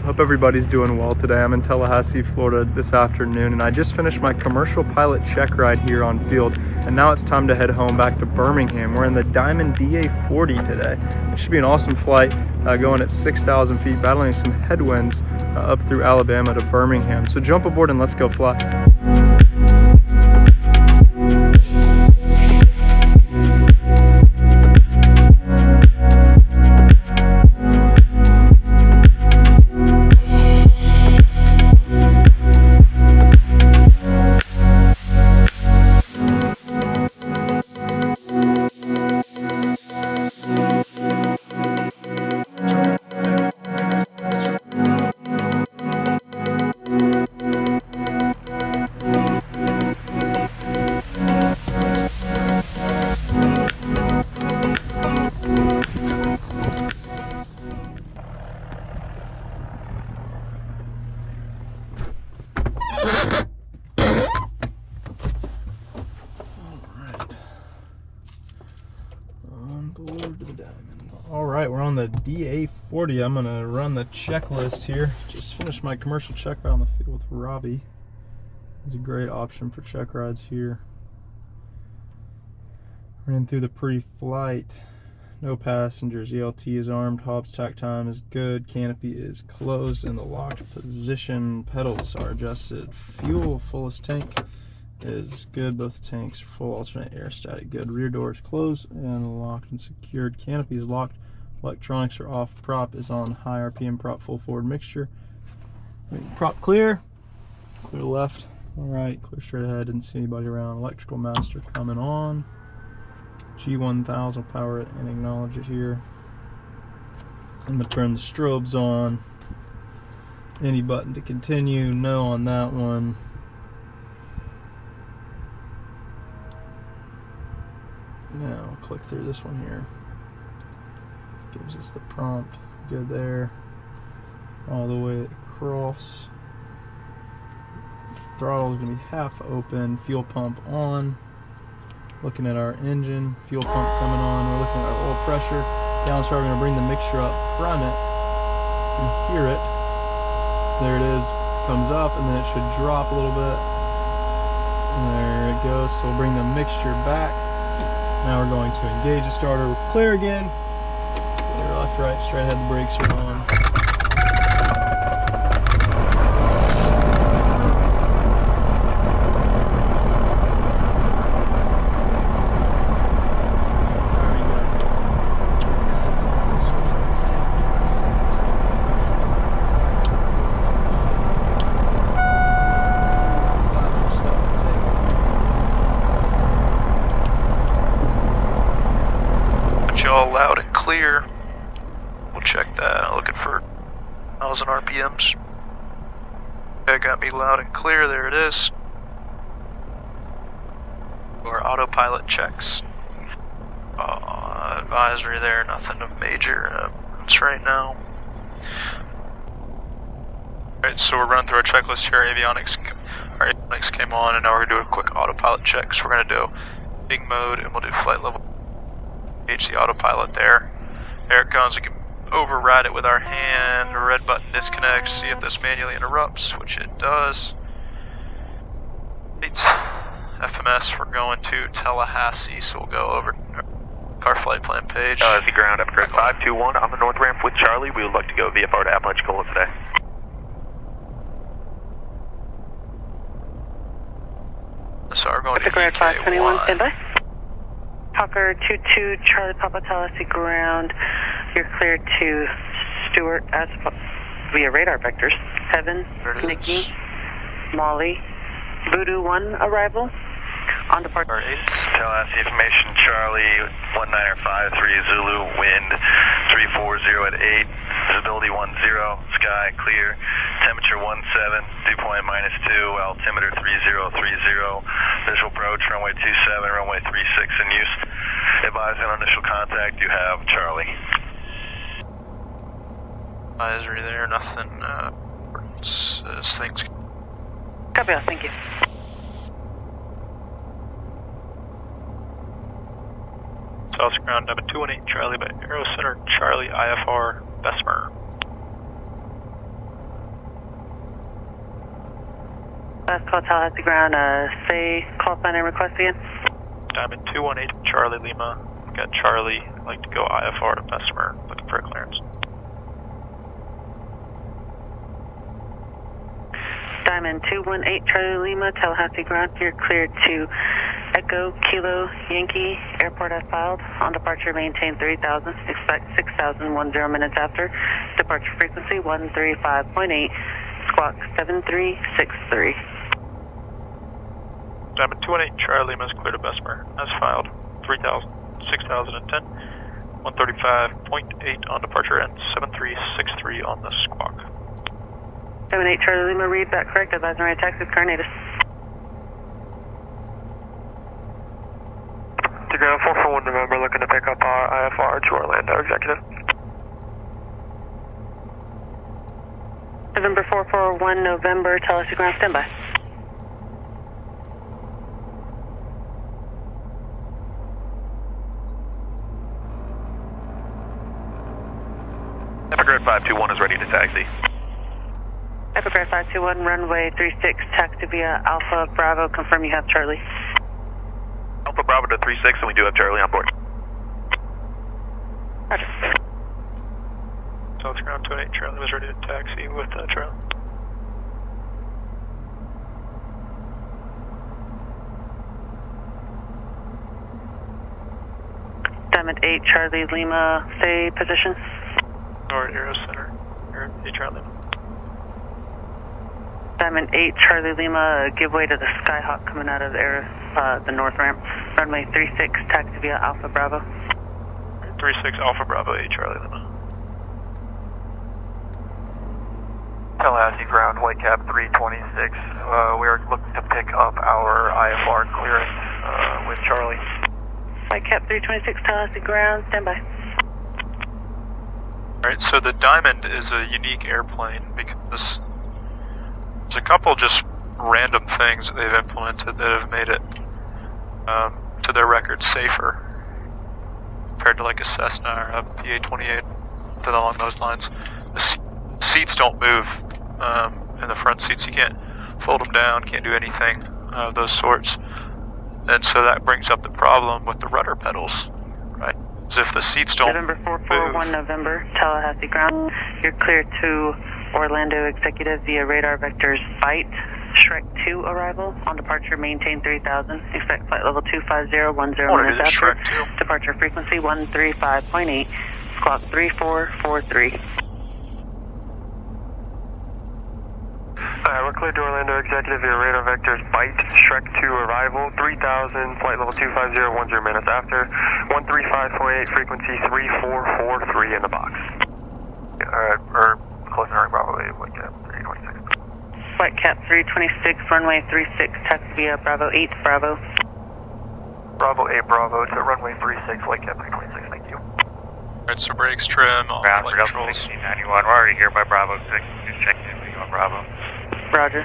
Hope everybody's doing well today. I'm in Tallahassee, Florida this afternoon, and I just finished my commercial pilot check ride here on field, and now it's time to head home back to Birmingham. We're in the Diamond DA-40 today. It should be an awesome flight, going at 6,000 feet, battling some headwinds up through Alabama to Birmingham. So jump aboard and let's go fly. Alright, we're on the DA-40. I'm going to run the checklist here. Just finished my commercial check ride on the field with Robbie. It's a great option for check rides here. Ran through the pre-flight. No passengers. ELT is armed. Hobbs tack time is good. Canopy is closed in the locked position. Pedals are adjusted. Fuel, fullest tank is good. Both tanks are full. Alternate air static good. Rear door is closed and locked and secured. Canopy is locked. Electronics are off. Prop is on high RPM. Prop full forward mixture. Prop clear. Clear left. All right. Clear straight ahead. Didn't see anybody around. Electrical master coming on. G1000. Power it and acknowledge it here. I'm gonna turn the strobes on. Any button to continue. No on that one. Now I'll click through this one here. Gives us the prompt. Good there. All the way across. Throttle is going to be half open. Fuel pump on. Looking at our engine. Fuel pump coming on. We're looking at our oil pressure. Down, so we're going to bring the mixture up. Prime it. You can hear it. There it is. Comes up, and then it should drop a little bit. And there it goes. So we'll bring the mixture back. Now we're going to engage the starter. We're clear again. Clear left, right, straight ahead. The brakes are on. All loud and clear. We'll check that. Looking for 1,000 RPMs. Okay, got me loud and clear. There it is. Our autopilot checks. Advisory there. Nothing of major it's right now. Alright, so we're running through our checklist here. Our avionics came on, and now we're going to do a quick autopilot check. So we're going to do big mode, and we'll do flight level. Engage the autopilot there. There it comes. We can override it with our hand. The red button disconnects. See if this manually interrupts, which it does. It's FMS. We're going to Tallahassee, so we'll go over our flight plan page. The ground upgrade 521 on the north ramp with Charlie. We would like to go VFR to Apalachicola today. So we're going to ground 521. Standby. Hawker 22, Charlie Papa Tallahassee ground. You're cleared to Stewart as via radar vectors. 7, Nikki, Molly, Voodoo 1 arrival. On departure. Tallahassee information, Charlie 1953 Zulu, wind 340 at 8, visibility 10, sky clear, temperature 17, dew point -2, altimeter 3030, visual approach, runway 27, runway 36 in use. Advise on initial contact, you have Charlie. Advisory there, nothing, things. Copy, thank you. South ground number 218 Charlie by Aero Center, Charlie IFR, Bessemer. Last call, Tallahassee ground, say call sign and request again. Diamond 218 Charlie Lima. Got Charlie, like to go IFR to Bessemer, looking for a clearance. Diamond 218 Charlie Lima, Tallahassee ground, you're cleared to Echo Kilo Yankee, airport as filed. On departure, maintain 3000, expect 6000, 10 minutes after. Departure frequency 135.8, squawk 7363. Diamond 218 Charlie Lima is cleared to Bessemer, as filed. 3000, 6010, 135.8 on departure and 7363 on the squawk. 78 Charlie Lima, read back correct, advising right taxi, Carnatus. To ground 441 November, looking to pick up our IFR to Orlando Executive. November 441 November, Tallahassee ground, standby. Epicred 521 is ready to taxi. Epicred 521, runway 36, taxi via Alpha Bravo, confirm you have Charlie. Alpha Bravo to 36, and we do have Charlie on board. Roger. South ground 218 Charlie was ready to taxi with Charlie. Diamond 8 Charlie Lima, say position. North Aero Center, or 8 Charlie Lima. Diamond 8 Charlie Lima, give way to the Skyhawk coming out of the north ramp. Runway 36, taxi via Alpha Bravo. 36 Alpha Bravo 8 Charlie Lima. Tallahassee ground, Whitecap 326. We are looking to pick up our IFR clearance with Charlie. Whitecap 326, Tallahassee ground, standby. Alright, so the Diamond is a unique airplane because there's a couple just random things that they've implemented that have made it, to their record, safer compared to like a Cessna or a PA-28, something along those lines. The seats don't move in the front seats. You can't fold them down, can't do anything of those sorts. And so that brings up the problem with the rudder pedals, right? As if the seats don't November 441 move. November, Tallahassee ground. You're cleared to Orlando Executive via radar vectors Bite, Shrek 2 arrival. On departure, maintain 3000. Expect flight level 250, 10 minutes after. Shrek 2. Departure frequency 135.8, squawk 3443. We're cleared to Orlando Executive via radar vectors Bite, Shrek 2 arrival, 3000, flight level 250, 10 minutes after, 135.8, frequency 3443 in the box. Or close to Bravo 8, Whitecap 326. Whitecap 326, runway 36, taxi via Bravo 8, Bravo. Bravo 8, Bravo to runway 36, Whitecap 326, thank you. Alright, so brakes, trim, all Ground flight for controls. 1691, we're already here by Bravo 6, just checking in on Bravo. Roger.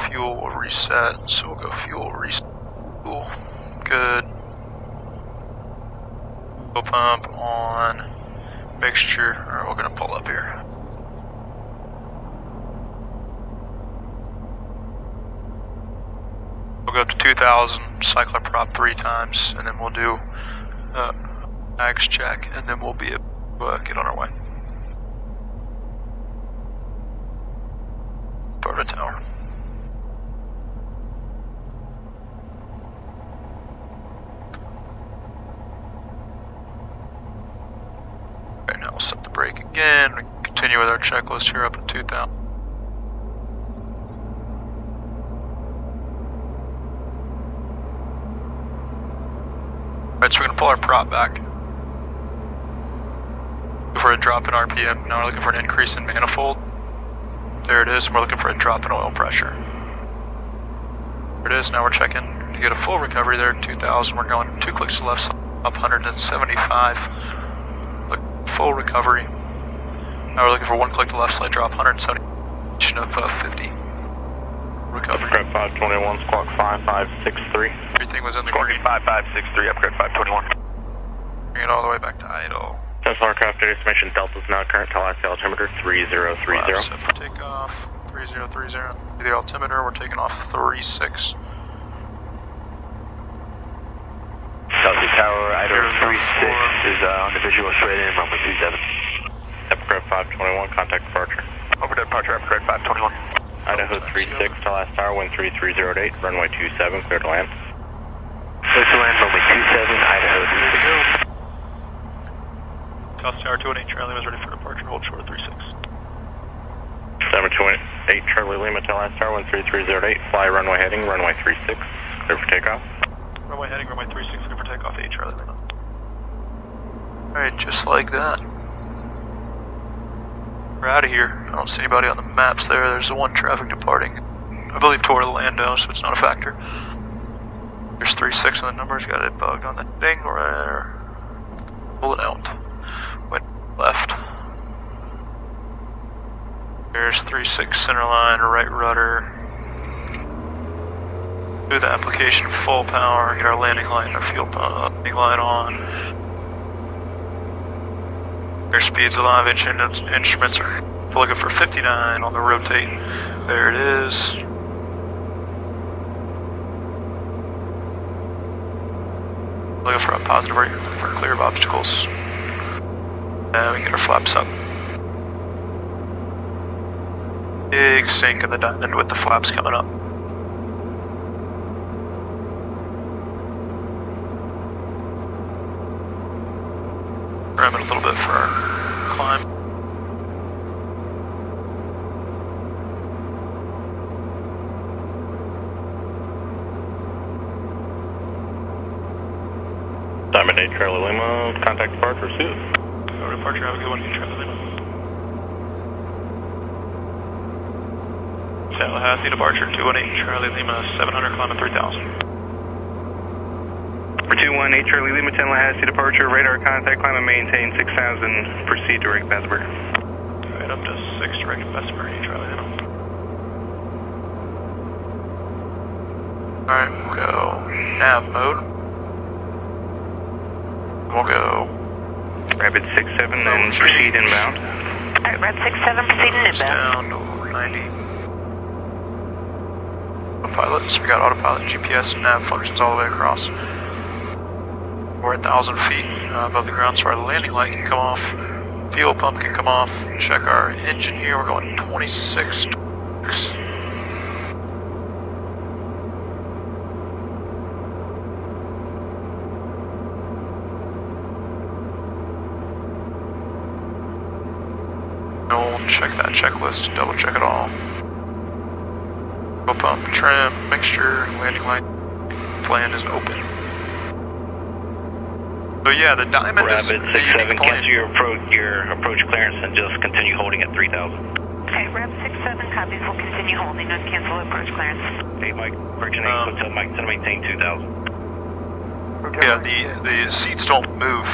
Fuel will reset, so we'll go fuel reset. Cool. Good. Fuel pump on. Mixture. Alright, we're gonna pull up here. We'll go up to 2000, cycle our prop 3 times, and then we'll do mags check, and then we'll be able to get on our way. Florida Tower. Alright, now we'll set the brake again. We can continue with our checklist here up at 2000. Alright, so we're going to pull our prop back. For a drop in RPM. Now we're looking for an increase in manifold. There it is, and we're looking for a drop in oil pressure. There it is, now we're checking to get a full recovery there at 2000. We're going 2 clicks to the left side, up 175. Look, full recovery. Now we're looking for 1 click to the left side, drop 170 of 50. Recovery. Upgrade 521, squawk 5563. Everything was in the Squawk green. 5563, upgrade 521. Bring it all the way back to idle. Test aircraft estimation Delta's now current Tallahassee altimeter 3030. Set for takeoff. 3030. The altimeter, we're taking off 36. Southie Tower, Idaho 36 is on the visual straight in, runway 27. Epcraft 521, contact departure. Over departure, Epcraft 521. Idaho 36, Talas Tower, wind 3308, runway 27, clear to land. Clear to land, runway 27, Idaho 36. Talas Tower 218, Charlie was ready for departure, hold short 36. 728, Charlie Lima, Talas Tower, wind 3308, fly runway heading, runway 36, clear for takeoff. Runway heading, runway 36, clear for takeoff, 8 Charlie Lima. Alright, just like that. We're out of here. I don't see anybody on the maps there. There's the one traffic departing, I believe, toward Orlando, so it's not a factor. There's 36 on the numbers, got it bugged on the thing. We're pull it out. Went left. There's 36 center line, right rudder. Do the application full power, get our landing light and our fuel landing light on. Airspeed's alive, instruments are looking for 59 on the rotate. There it is. Looking for a positive rate for clear of obstacles. And we can get our flaps up. Big sink in the diamond with the flaps coming up. Ram it a little bit for our climb. Diamond 8, Charlie Lima, contact departure, suit. Over departure, have a good one, Charlie Lima. Tallahassee departure, 218, Charlie Lima, 700, climbing 3000. 218, Charlie Lima, Tallahassee departure, radar contact, climb and maintain 6000, proceed direct Bessemer. Right up to 6 direct Bessemer, Charlie Lima. Alright, we'll go nav mode. We'll go Rapid 67 and proceed inbound. Alright, Red 67 proceeding down inbound. to 90. Autopilot, so we got autopilot, GPS, and nav functions all the way across. We're at 1,000 feet above the ground, so our landing light can come off, fuel pump can come off. Check our engine here, we're going 26. We'll check that checklist, double check it all. Fuel pump, trim, mixture, landing light, plan is open. So yeah, the Diamond Rapid is 67, cancel your approach clearance and just continue holding at 3000. Okay, Rep 67 copies. We'll continue holding and cancel approach clearance. Hey Mike, Virgin 8, Hotel Mike, to maintain 2000. Yeah, the seats don't move,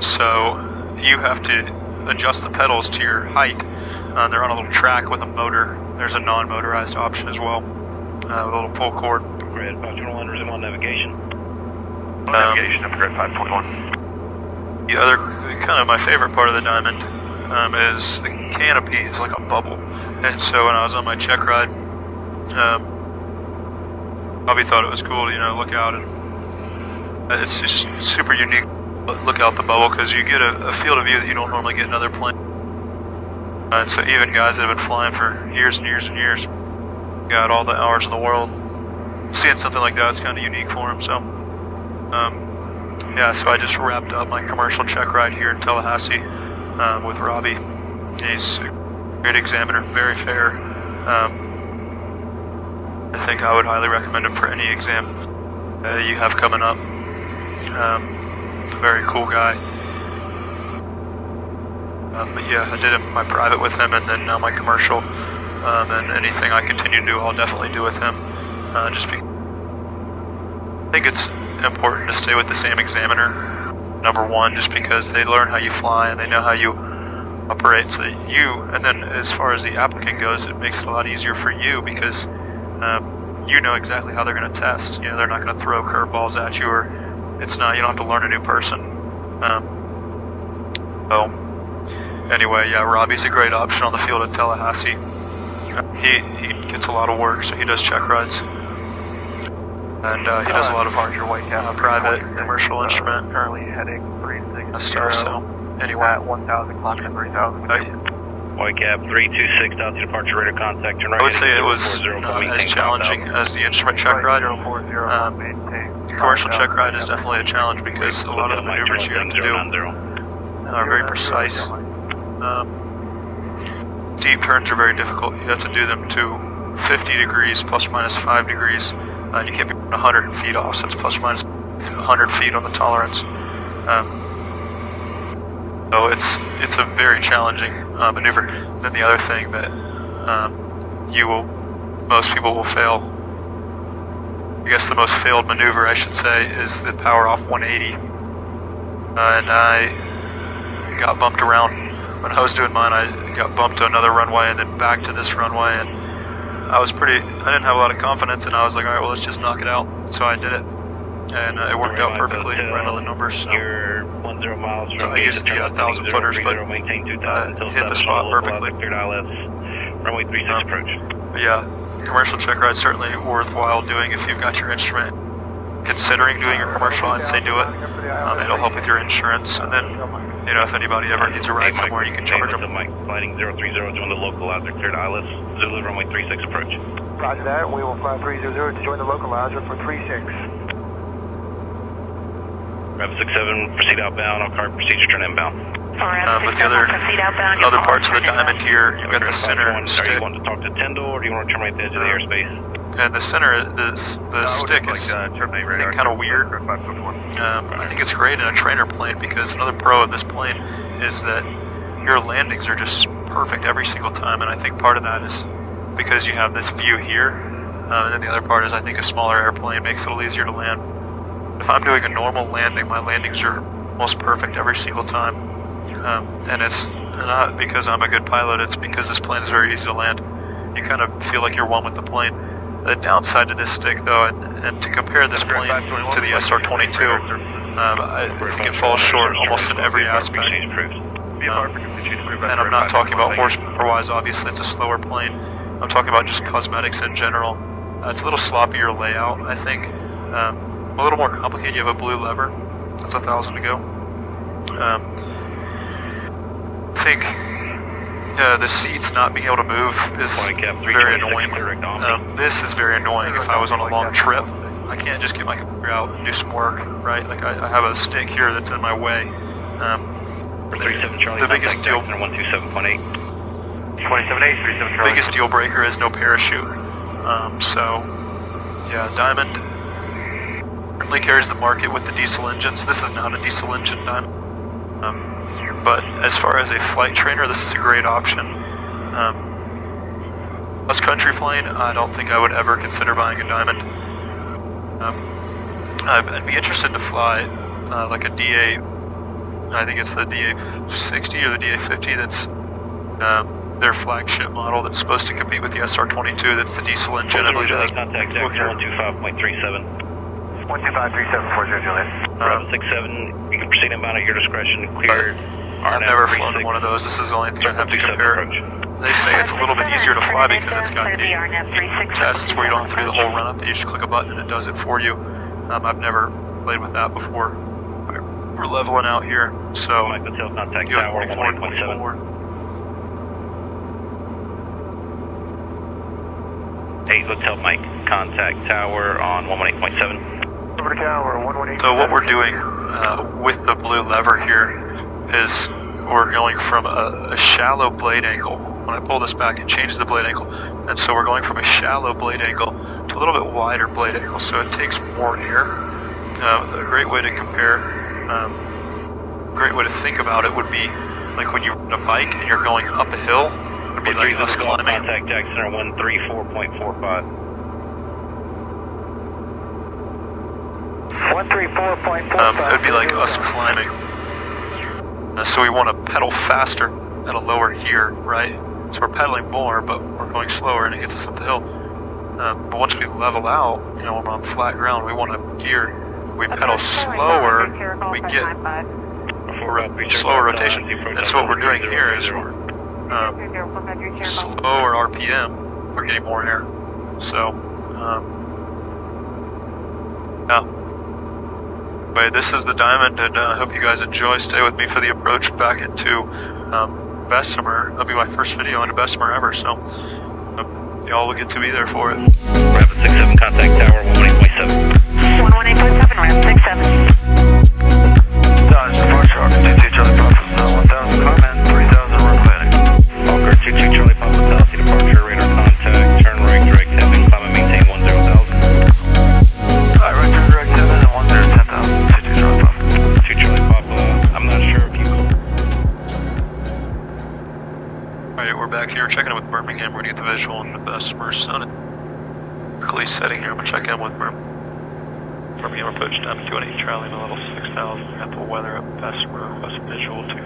so you have to adjust the pedals to your height. They're on a little track with a motor. There's a non-motorized option as well, with a little pull cord. Red 521, resume on navigation. Navigation, upgrade 5.1. The other, kind of my favorite part of the Diamond, is the canopy is like a bubble. And so when I was on my check ride, Bobby thought it was cool to, look out, and it's just super unique. Look out the bubble, because you get a field of view that you don't normally get in other planes. And so even guys that have been flying for years and years and years, got all the hours in the world, seeing something like that is kind of unique for them. So, yeah, so I just wrapped up my commercial check ride here in Tallahassee with Robbie. He's a great examiner, very fair. I think I would highly recommend him for any exam you have coming up. Very cool guy. But yeah, I did my private with him, and then now my commercial. And anything I continue to do, I'll definitely do with him. Just because I think it's important to stay with the same examiner. Number one, just because they learn how you fly and they know how you operate. So that and then as far as the applicant goes, it makes it a lot easier for you because you know exactly how they're going to test. They're not going to throw curveballs at you, or you don't have to learn a new person. So anyway, yeah, Robbie's a great option on the field at Tallahassee. He gets a lot of work, so he does check rides. And he does a lot of private commercial instrument stuff, so anyway. At 1,000 clock and 3,000. Whitecap 326 out to departure radar contact. Turn right. I would say it was not as challenging as the instrument check ride. The commercial check ride is definitely a challenge because a lot of the maneuvers you have to do are very precise. Deep turns are very difficult. You have to do them to 50 degrees plus or minus 5 degrees. And you can't be 100 feet off, so it's plus or minus 100 feet on the tolerance. So it's a very challenging maneuver. Then the other thing that most people will fail, I guess the most failed maneuver I should say, is the power off 180. And I got bumped around. When I was doing mine, I got bumped to another runway and then back to this runway, and I didn't have a lot of confidence, and I was like, alright, well, let's just knock it out. So I did it, and it worked out perfectly, right on the numbers. So, You're 10 miles from I used the 1,000 footers, but maintain 2,000 hit the spot perfectly. Cleared ILS, runway 36 approach. But yeah, commercial check ride's certainly worthwhile doing if you've got your instrument. Considering doing your commercial, I'd say do it. It'll help with your insurance, and then, you know, if anybody ever needs a ride somewhere, you can charge them. Mike, flighting 030, join the localizer, cleared ILS, Zulu, runway 36 approach. Roger that, we will fly 300 to join the localizer for 36. Rapid 67, proceed outbound, all car procedure, turn inbound. With the other parts of the diamond here, you've got the center stick. Are you wanting to talk to Tyndall, or do you want to turn right at the edge of the airspace? And the center, the stick is kind of weird. I think it's great in a trainer plane because another pro of this plane is that your landings are just perfect every single time, and I think part of that is because you have this view here, and then the other part is I think a smaller airplane makes it a little easier to land. If I'm doing a normal landing, my landings are almost perfect every single time, and it's not because I'm a good pilot, it's because this plane is very easy to land. You kind of feel like you're one with the plane. The downside to this stick, though, and to compare this plane to the SR-22, I think it falls short almost in every aspect. And I'm not talking about horsepower-wise, obviously it's a slower plane. I'm talking about just cosmetics in general. It's a little sloppier layout, I think. A little more complicated. You have a blue lever. That's 1,000 to go. I think the seats not being able to move is very annoying. This is very annoying if I was on a long trip. I can't just get my computer out and do some work, right? Like I have a stick here that's in my way. The biggest deal, 127.8. biggest deal breaker is no parachute. So, yeah, Diamond currently carries the market with the diesel engines. This is not a diesel engine Diamond. But as far as a flight trainer, this is a great option. Us country plane, I don't think I would ever consider buying a Diamond. I'd be interested to fly like a DA, I think it's the DA60 or the DA50 that's their flagship model that's supposed to compete with the SR-22, that's the diesel engine. I believe it has contact 125.37. 1253740 Juliet. 67, you can proceed inbound at your discretion, clear. I've never flown one of those. This is the only thing I have to compare. They say it's a little bit easier to fly because it's got the tests where you don't have to do the whole run up. You just click a button and it does it for you. I've never played with that before. We're leveling out here, so Mike Hotel contact you have tower 1.7. 8 Hotel Mike contact tower on 118.7. Over to tower 118. So what we're doing with the blue lever here is we're going from a shallow blade angle. When I pull this back, it changes the blade angle, and so we're going from a shallow blade angle to a little bit wider blade angle, so it takes more air. A great way to compare, great way to think about it would be like when you're on a bike and you're going up a hill. It'd be like us climbing. Contact Jack Center 134.45. 134.45. It'd be like us climbing. So we want to pedal faster at a lower gear, right? So we're pedaling more, but we're going slower, and it gets us up the hill. But once we level out, you know, when we're on flat ground, we want to gear. We pedal slower, we get slower rotation. And so what we're doing here is we're slower RPM, we're getting more air. So, yeah. But this is the Diamond, and I hope you guys enjoy. Stay with me for the approach back into Bessemer. That'll be my first video into Bessemer ever, so y'all will get to be there for it. Rapid 67, contact tower 118.7. 118.7, ramp 67. Dodge, departure, Hawker 22, Charlie Papa, 1000, comment, 3000, we're planning. Hawker 22, Charlie Papa, Tallahassee, departure, radar contact, turn right, direct 7, climb and maintain 10,000. Alright, right, turn direct 7 and 10,000, 22 Charlie Papa. 2 Charlie Papa, I'm not sure if you... Alright, we're back here checking in with Birmingham. We're gonna get the visual on the Bessemer sun. Clearly setting here. I'm gonna check in with Birmingham approach down to 218 Charlie, my level 6000. Got the weather up Bessemer, west visual 24.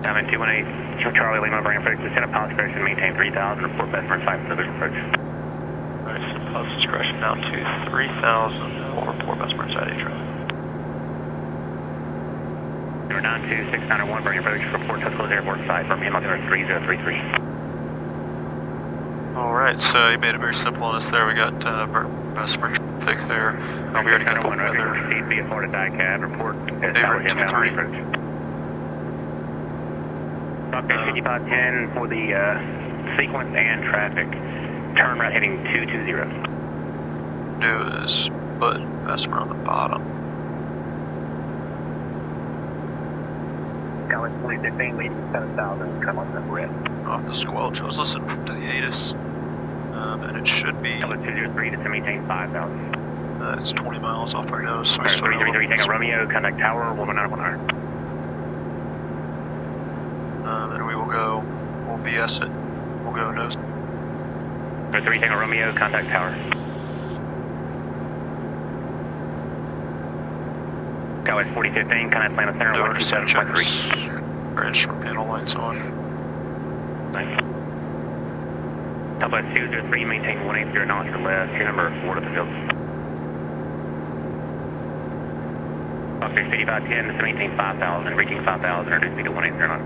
Diamond 218, Charlie, Lima, bring approach, descend upon discretion, maintain 3000, report Bessemer 5 for the approach. Alright, so plus discretion down to 3000, we'll report Bessemer inside 8 Charlie. Number 92691, bring approach, report Tuscaloosa Airport 5, Birmingham, altimeter 3033. Alright, so you made it very simple on us there. We got Bessemer traffic there. We already got the weather. Proceed via Florida DICAD, report Favorite 2-3. Fokker 5510 for the sequence and traffic. Turn right heading 220. Do is put Bessemer on the bottom. Dallas 2015, leading 7000, come on the red. Off the squelch. I was listening to the ATIS, and it should be. Dallas 203 to maintain 5000. It's 20 miles off our nose. So 333, Tango Romeo, contact tower 119. And we will go. We'll BS it. We'll go nose. 3 Tango Romeo, contact tower. Dallas 4015, contact Atlanta Center 127.3. Our instrument panel lights on. Nice. Southwest 203, maintain 180 knots or less. Your number 4 to the field. Fokker 5510, to maintain 5000, reaching 5000, reduce speed to 180 knots.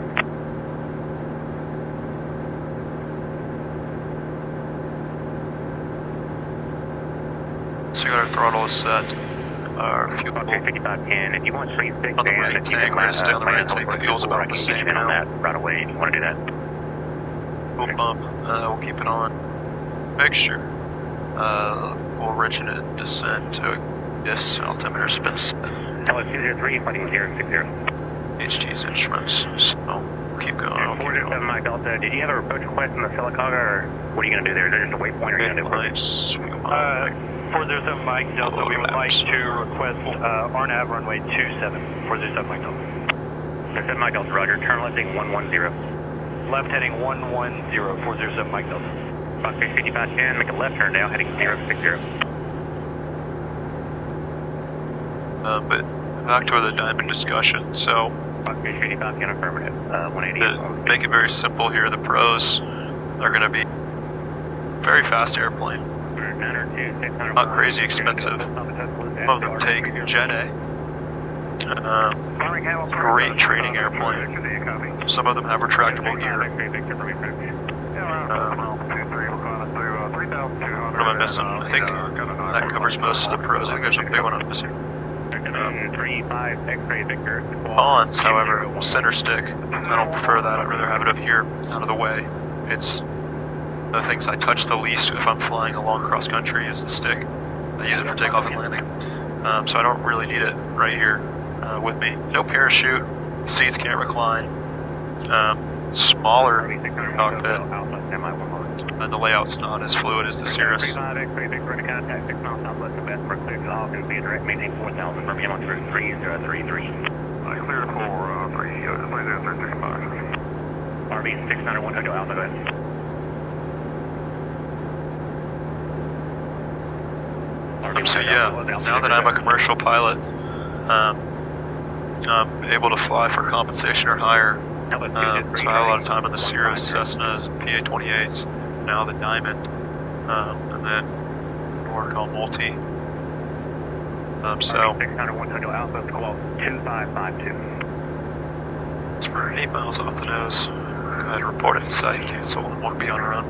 So you got our throttle is set. Our fuel Fokker 5510, if you want 36 on the right and if you tank, we're gonna stay on the right tank. Fuel's about the same on that right away if you want to do that. Fuel pump, we'll keep it on. Mixture. We'll enrich it in descent to this altimeter spins. Dallas 203, fighting 060. HT's instruments, so keep going. I'll keep 407 going. Mike Delta, did you have a approach request in the Silicaga, or what are you going to do there? Is there just a waypoint, or are you going to do Lights, 407 Mike Delta, we would like to request RNAV runway 27, 407 Mike Delta. 407 Mike Delta, roger, turn left heading 110. Left heading 110, 407 Mike Delta. Fox 5510, make a left turn now, heading 060. but back to the Diamond discussion, so Fox 5510, affirmative, 180. to make it very simple here, the pros are going to be very fast airplane. Not crazy expensive. Some of them take Jet A. Great training airplane. Some of them have retractable gear. What am I missing? I think that covers most of the pros. I think there's a big one I'm missing. Cons, however, center stick. I don't prefer that. I'd rather have it up here, out of the way. It's the things I touch the least if I'm flying along cross country is the stick. I use it for takeoff and landing. So I don't really need it right here with me. No parachute, seats can't recline, smaller cockpit, and the layout's not as fluid as the Cirrus. Clear for 3033. RV 691 Hotel Alpha, go ahead. So yeah, now that I'm a commercial pilot, I'm able to fly for compensation or higher. So I have a lot of time on the Cirrus, Cessnas, PA-28s, now the Diamond, and then work on multi. So 601 Hotel Alpha, squawk 2552. So we're 8 miles off the nose. Go ahead and report it in sight. Cancel and won't be on run.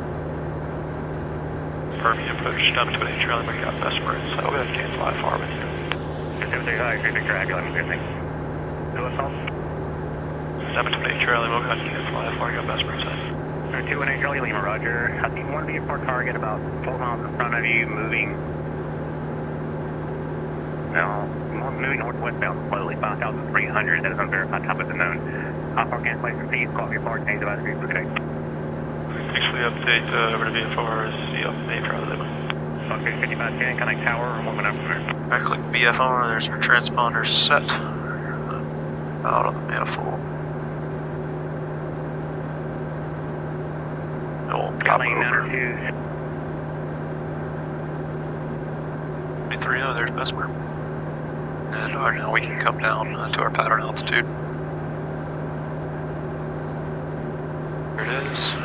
Confirming approach down to 8 Charlie. We got Vesper in sight. Go ahead and cancel IFR with you. 735, Victor, Ambulance, good thing. Do us all. 728 Charlie. We'll go ahead and cancel IFR. Got Vesper in sight. 218 Charlie Lima, roger. I think one vehicle target about 12 miles in front of you, moving. No, moving northwestbound slowly, 5,300. That is unverified top of the known. IFR cancellation fees, call your car, change the battery, okay. Thanks for the update. Over to VFR. See you up in 8 Charlie Lima. Okay, 5510, connect tower, and 1 minute from there. Right click VFR. There's our transponder set. Out on the manifold. Charlie 902. 330, there's Vesper. And now we can come down to our pattern altitude. There it is.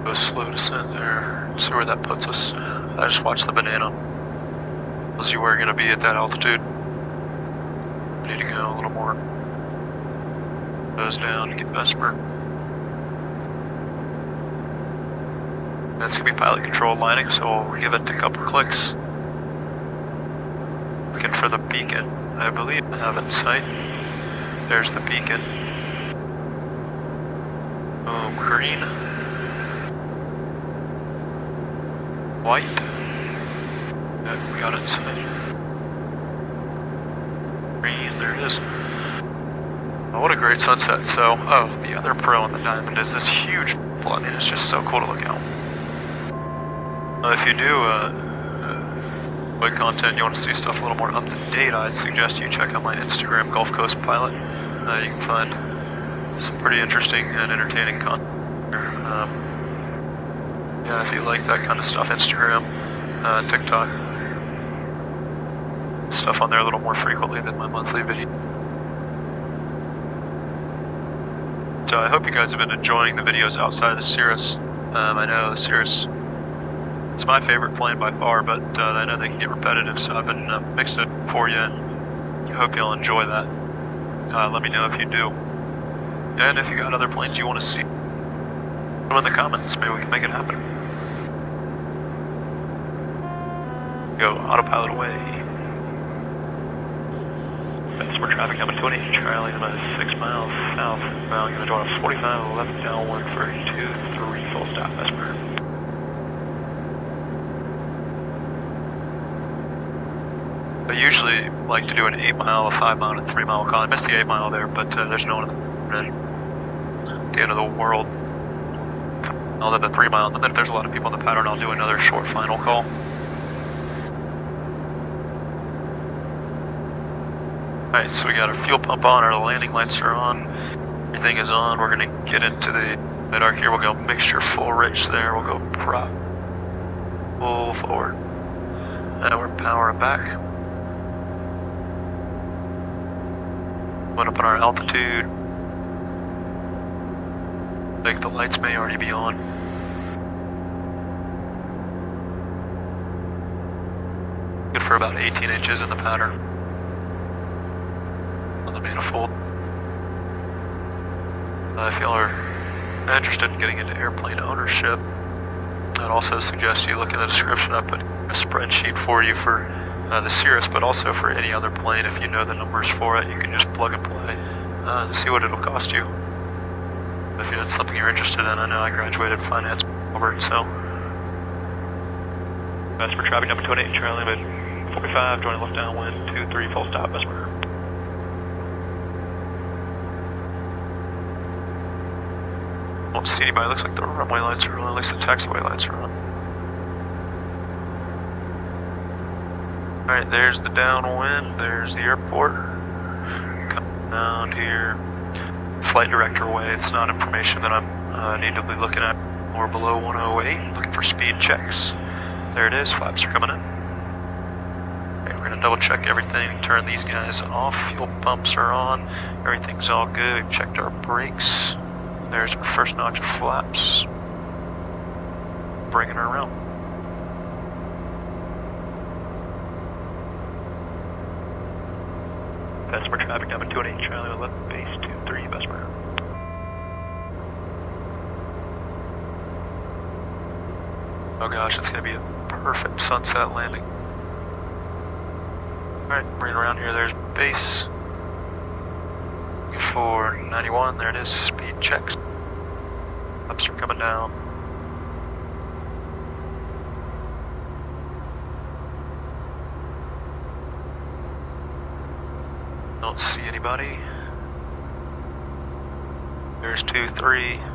A slow descent there. See where that puts us. I just watched the banana. Tells you where you're going to be at that altitude. Need to go a little more. Goes down to get Vesper. That's going to be pilot controlled landing, so we'll give it a couple clicks. Looking for the beacon, I believe I have it in sight. There's the beacon. Oh, green. White. Yeah, we got it in sight. Green, there it is. Oh, what a great sunset. So, the other pro on the Diamond is this huge, well, I mean, it's just so cool to look at. If you do like content, you want to see stuff a little more up to date, I'd suggest you check out my Instagram, Golfcoastblog. You can find some pretty interesting and entertaining content. Yeah, if you like that kind of stuff, Instagram, TikTok, stuff on there a little more frequently than my monthly video. So I hope you guys have been enjoying the videos outside of the Cirrus. I know the Cirrus, it's my favorite plane by far, but I know they can get repetitive, so I've been mixing it for you, and I hope you'll enjoy that. Let me know if you do. And if you got other planes you want to see, put them in the comments, maybe we can make it happen. Go autopilot away. Vesper traffic number 20, Charlie, about 6 miles south. Now you're going to 45, left downwind for 2-3, full stop, Vesper. I usually like to do an 8 mile, a 5 mile, and a 3 mile call. I missed the 8 mile there, but there's no one at the end of the world. I'll do the 3 mile, and then if there's a lot of people in the pattern, I'll do another short final call. Alright, so we got our fuel pump on, our landing lights are on, everything is on. We're going to get into the mid-arc here. We'll go mixture full rich there. We'll go prop, full forward. Now we're powering back. Went up on our altitude. I think the lights may already be on. Good for about 18 inches in the pattern. On the manifold. If y'all are interested in getting into airplane ownership, I'd also suggest you look in the description. I put a spreadsheet for you for the Cirrus, but also for any other plane. If you know the numbers for it, you can just plug and play and see what it'll cost you. If it's something you're interested in, I know I graduated finance over it, so. Vesper traffic number 28, Charlie, but 45, joining left downwind, 2-3, full stop, Vesper. Don't see anybody. Looks like the runway lights are on, at least the taxiway lights are on. Alright, there's the downwind, there's the airport. Coming down here. Flight director way, it's not information that I need to be looking at. We're below 108, looking for speed checks. There it is, flaps are coming in. Okay, we're going to double check everything, turn these guys off, fuel pumps are on, everything's all good, checked our brakes, there's our first notch of flaps, bringing her around. Bessemer traffic number 218 Charlie 11 base 23 Bessemer. Oh gosh, it's going to be a perfect sunset landing. Alright, bring it around here, there's base. 491, there it is, speed checks. Ups are coming down. Don't see anybody. There's 2-3.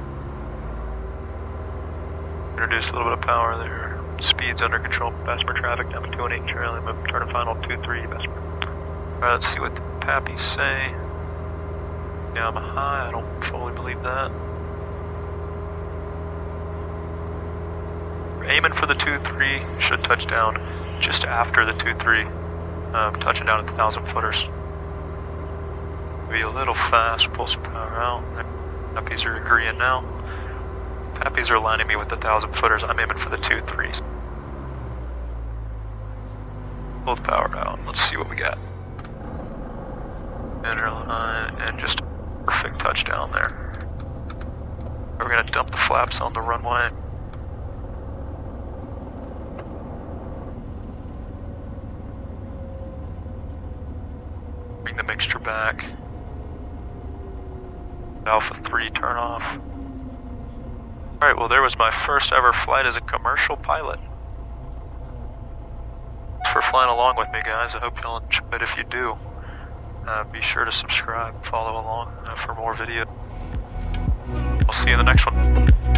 Introduce a little bit of power there. Speed's under control. Bessemer traffic down to 218 Charlie. Move turn to final 23 Bessemer. Alright, let's see what the pappies say. Yeah, I'm high. I don't fully believe that. We're aiming for the 2-3. Should touch down just after the 2-3. Touching down at the 1,000 footers. Be a little fast. Pull some power out. Pappies are agreeing now. Pappies are lining me with the 1,000 footers. I'm aiming for the 2-3s. Pull the power out. Let's see what we got. And just a perfect touchdown there. We're gonna dump the flaps on the runway. Bring the mixture back. Alpha 3 turn off. Alright, well there was my first ever flight as a commercial pilot. Thanks for flying along with me, guys. I hope you'll enjoy it. If you do, be sure to subscribe, follow along for more videos. I'll see you in the next one.